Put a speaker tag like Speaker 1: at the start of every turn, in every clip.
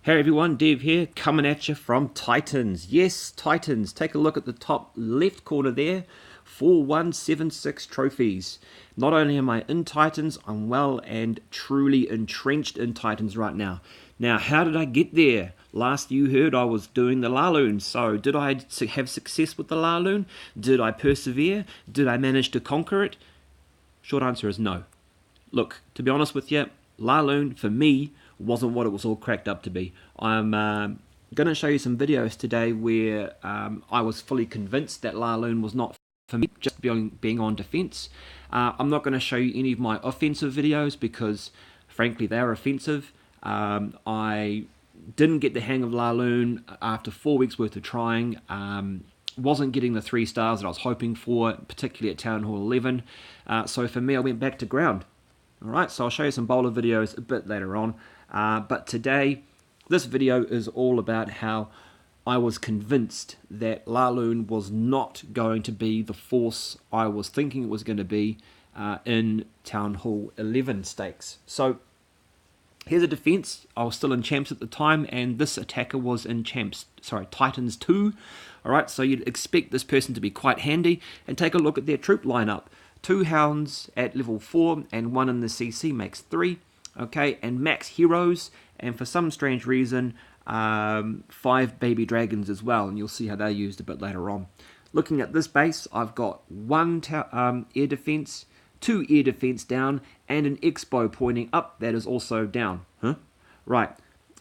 Speaker 1: Hey everyone, Dev here, coming at you from Titans. Yes, Titans. Take a look at the top left corner there. 4176 trophies. Not only am I in Titans, I'm well and truly entrenched in Titans right now. Now, how did I get there? Last you heard I was doing the Laloon. So, did I have success with the Laloon? Did I persevere? Did I manage to conquer it? Short answer is no. Look, to be honest with you, Laloon, for me, wasn't what it was all cracked up to be. I'm going to show you some videos today where I was fully convinced that Laloon was not for me, just being on defense. I'm not going to show you any of my offensive videos because, frankly, they're offensive. I didn't get the hang of Laloon after 4 weeks worth of trying. Wasn't getting the 3 stars that I was hoping for, particularly at Town Hall 11. So for me, I went back to ground. Alright, so I'll show you some bowler videos a bit later on. But today, this video is all about how I was convinced that Laloon was not going to be the force I was thinking it was going to be in Town Hall 11 stakes. So, here's a defense. I was still in Champs at the time, and this attacker was in Titans 2. Alright, so you'd expect this person to be quite handy, and take a look at their troop lineup. 2 hounds at level 4 and 1 in the CC makes 3. Okay, and max heroes, and for some strange reason, 5 baby dragons as well, and you'll see how they're used a bit later on. Looking at this base, I've got 1 air defense, 2 air defense down, and an expo pointing up that is also down. Right,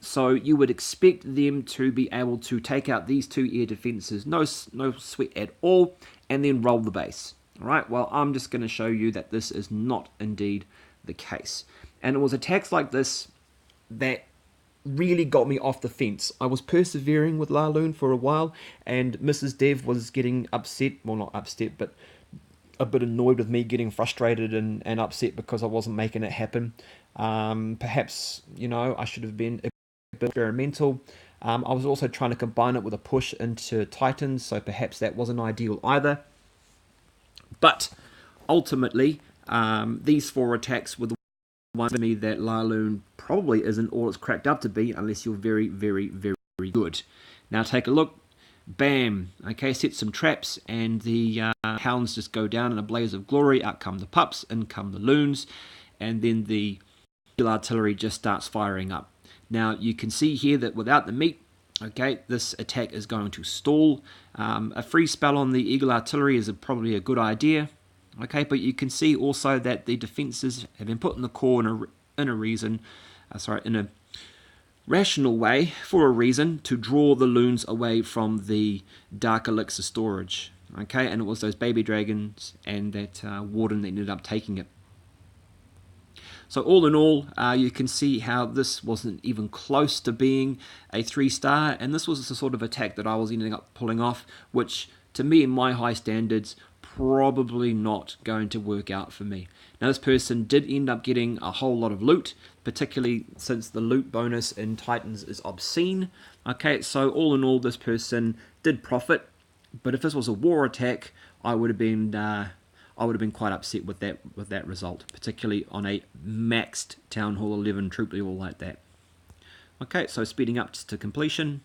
Speaker 1: so you would expect them to be able to take out these 2 air defenses, no sweat at all, and then roll the base. Alright, well, I'm just going to show you that this is not indeed the case. And it was attacks like this that really got me off the fence. I was persevering with Laloon for a while, and Mrs. Dev was getting upset, well, not upset, but a bit annoyed with me getting frustrated and upset because I wasn't making it happen. Perhaps, you know, I should have been a bit experimental. I was also trying to combine it with a push into Titans, so perhaps that wasn't ideal either. But ultimately, these 4 attacks were the ones for me that Laloon probably isn't all it's cracked up to be unless you're very, very, very good. Now take a look. Bam. Okay, set some traps, and the hounds just go down in a blaze of glory. Out come the pups, in come the loons, and then the artillery just starts firing up. Now you can see here that without the meat, okay, this attack is going to stall. A free spell on the Eagle Artillery is probably a good idea. Okay, but you can see also that the defences have been put in the core in a rational way for a reason, to draw the loons away from the Dark Elixir storage. Okay, and it was those baby dragons and that warden that ended up taking it. So all in all, you can see how this wasn't even close to being a 3-star, and this was the sort of attack that I was ending up pulling off, which to me, in my high standards, probably not going to work out for me. Now this person did end up getting a whole lot of loot, particularly since the loot bonus in Titans is obscene. Okay, so all in all, this person did profit, but if this was a war attack, I would have been quite upset with that result, particularly on a maxed Town Hall 11 troop level like that. Okay, so speeding up to completion.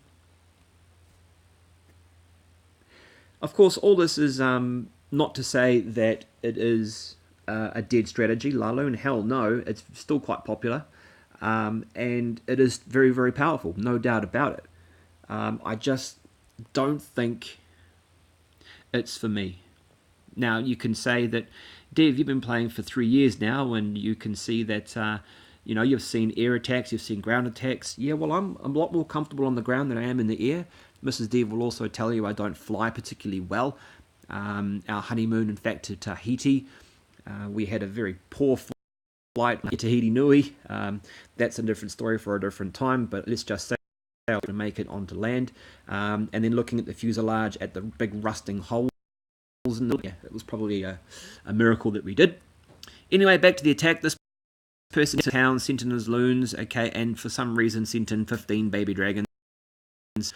Speaker 1: Of course, all this is not to say that it is a dead strategy. Laloon, hell no, it's still quite popular, and it is very, very powerful, no doubt about it. I just don't think it's for me. Now, you can say that, Dev, you've been playing for 3 years now, and you can see that, you know, you've seen air attacks, you've seen ground attacks. Yeah, well, I'm a lot more comfortable on the ground than I am in the air. Mrs. Dev will also tell you I don't fly particularly well. Our honeymoon, in fact, to Tahiti, we had a very poor flight to Tahiti Nui. That's a different story for a different time, but let's just say I to make it onto land. And then looking at the fuselage at the big rusting holes, it was probably a miracle that we did. Anyway, back to the attack. This person sent in his loons, okay, and for some reason sent in 15 baby dragons,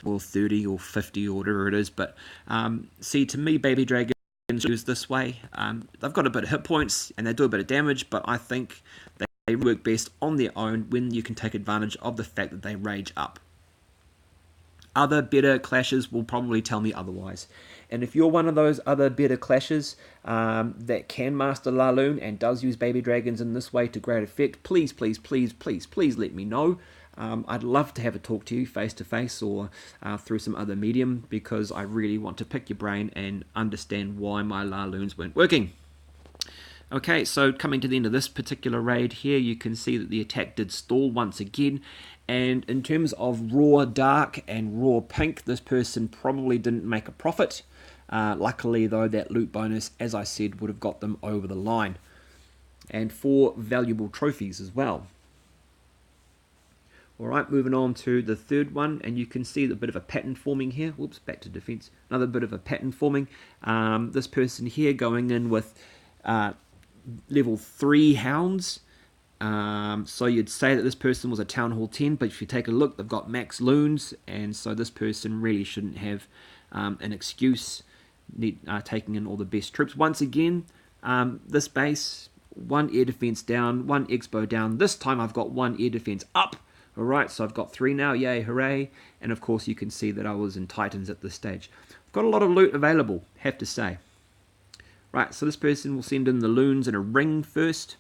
Speaker 1: or 30 or 50 or whatever it is. But see, to me, baby dragons used this way, they've got a bit of hit points and they do a bit of damage, but I think they work best on their own when you can take advantage of the fact that they rage up. Other better clashes will probably tell me otherwise. And if you're one of those other better clashes that can master Laloon and does use baby dragons in this way to great effect, please, please, please, please, please let me know. I'd love to have a talk to you face to face or through some other medium, because I really want to pick your brain and understand why my Laloons weren't working. Okay, so coming to the end of this particular raid here, you can see that the attack did stall once again. And in terms of raw dark and raw pink, this person probably didn't make a profit. Luckily though, that loot bonus, as I said, would have got them over the line. And 4 valuable trophies as well. Alright, moving on to the third one, and you can see the bit of a pattern forming here. Whoops, back to defense. Another bit of a pattern forming. This person here going in with level 3 hounds. So you'd say that this person was a Town Hall 10, but if you take a look, they've got max loons, and so this person really shouldn't have an excuse taking in all the best troops. Once again, this base, 1 air defense down, 1 expo down. This time I've got 1 air defense up. Alright, so I've got 3 now, yay, hooray. And of course you can see that I was in Titans at this stage. I've got a lot of loot available, have to say. Right, so this person will send in the loons in a ring first,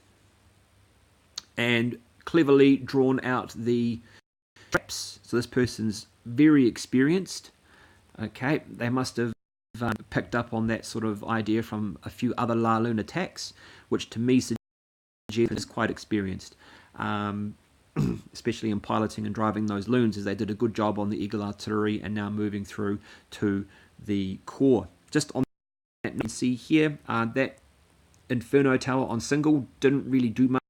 Speaker 1: and cleverly drawn out the traps. So this person's very experienced. Okay, they must have picked up on that sort of idea from a few other Laloon attacks, which to me suggests is quite experienced, especially in piloting and driving those loons, as they did a good job on the Eagle Artillery and now moving through to the core. Just on that, you can see here that Inferno Tower on single didn't really do much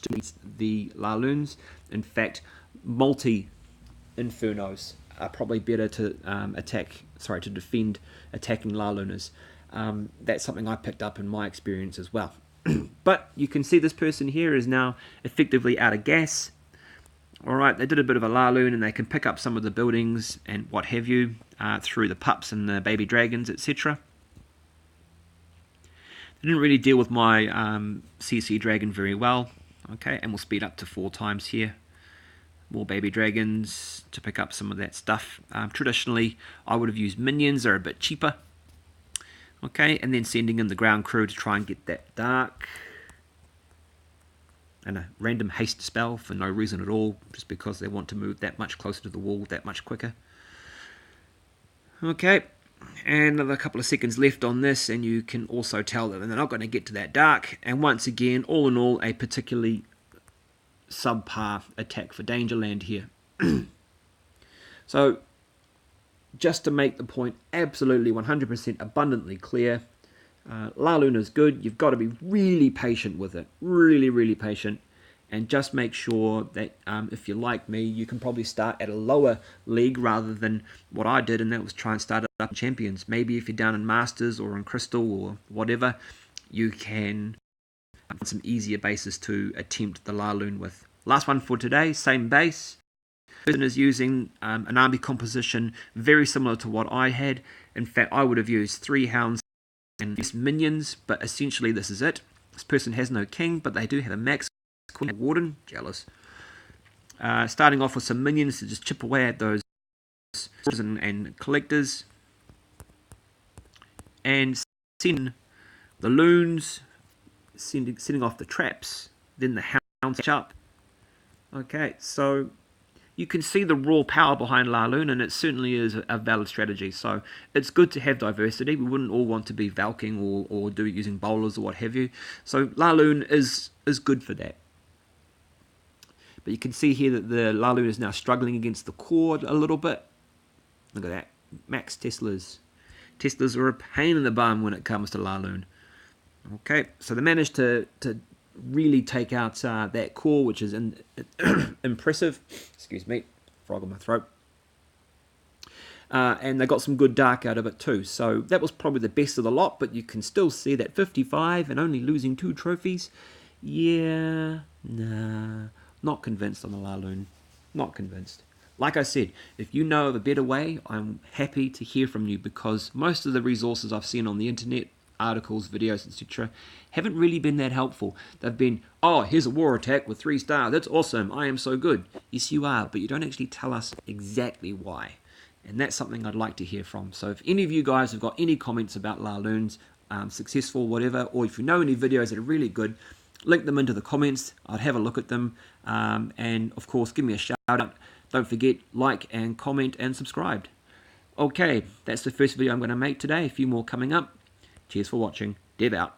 Speaker 1: to the Laloons. In fact, multi-Infernos are probably better to defend attacking Lalooners. That's something I picked up in my experience as well. But you can see this person here is now effectively out of gas. Alright, they did a bit of a Laloon and they can pick up some of the buildings and what have you through the pups and the baby dragons, etc. They didn't really deal with my CC dragon very well. Okay, and we'll speed up to 4 times here. More baby dragons to pick up some of that stuff. Traditionally, I would have used minions, they're a bit cheaper. Okay, and then sending in the ground crew to try and get that dark. And a random haste spell for no reason at all, just because they want to move that much closer to the wall, that much quicker. Okay, and another couple of seconds left on this, and you can also tell that they're not going to get to that dark. And once again, all in all, a particularly subpar attack for Dangerland here. So, just to make the point absolutely 100% abundantly clear, Laloon is good. You've got to be really patient with it. Really, really patient. And just make sure that if you're like me, you can probably start at a lower league rather than what I did, and that was try and start it up in Champions. Maybe if you're down in Masters or in Crystal or whatever, you can find some easier bases to attempt the Laloon with. Last one for today, same base. Person is using an army composition very similar to what I had. In fact, I would have used 3 hounds and minions, but essentially this is it. This person has no king, but they do have a max queen warden. Jealous. Starting off with some minions to just chip away at those and collectors, and send the loons, sending off the traps, then the hounds up. Okay, so you can see the raw power behind Laloon, and it certainly is a valid strategy. So it's good to have diversity. We wouldn't all want to be Valking or using bowlers or what have you. So Laloon is good for that. But you can see here that the Laloon is now struggling against the core a little bit. Look at that. Max Teslas. Teslas are a pain in the bum when it comes to Laloon. Okay, so they managed to really take out that core, which is impressive. Excuse me, frog in my throat. And they got some good dark out of it too. So that was probably the best of the lot, but you can still see that 55 and only losing 2 trophies. Yeah, nah, not convinced on the Laloon. Not convinced. Like I said, if you know of a better way, I'm happy to hear from you, because most of the resources I've seen on the internet, articles, videos, etc., haven't really been that helpful. They've been, oh, here's a war attack with 3 stars, that's awesome, I am so good. Yes, you are, but you don't actually tell us exactly why. And that's something I'd like to hear from. So if any of you guys have got any comments about Laloons, successful, whatever, or if you know any videos that are really good, link them into the comments. I'd have a look at them. And of course, give me a shout out. Don't forget, like and comment and subscribe. Okay, that's the first video I'm going to make today. A few more coming up. Cheers for watching. Deb out.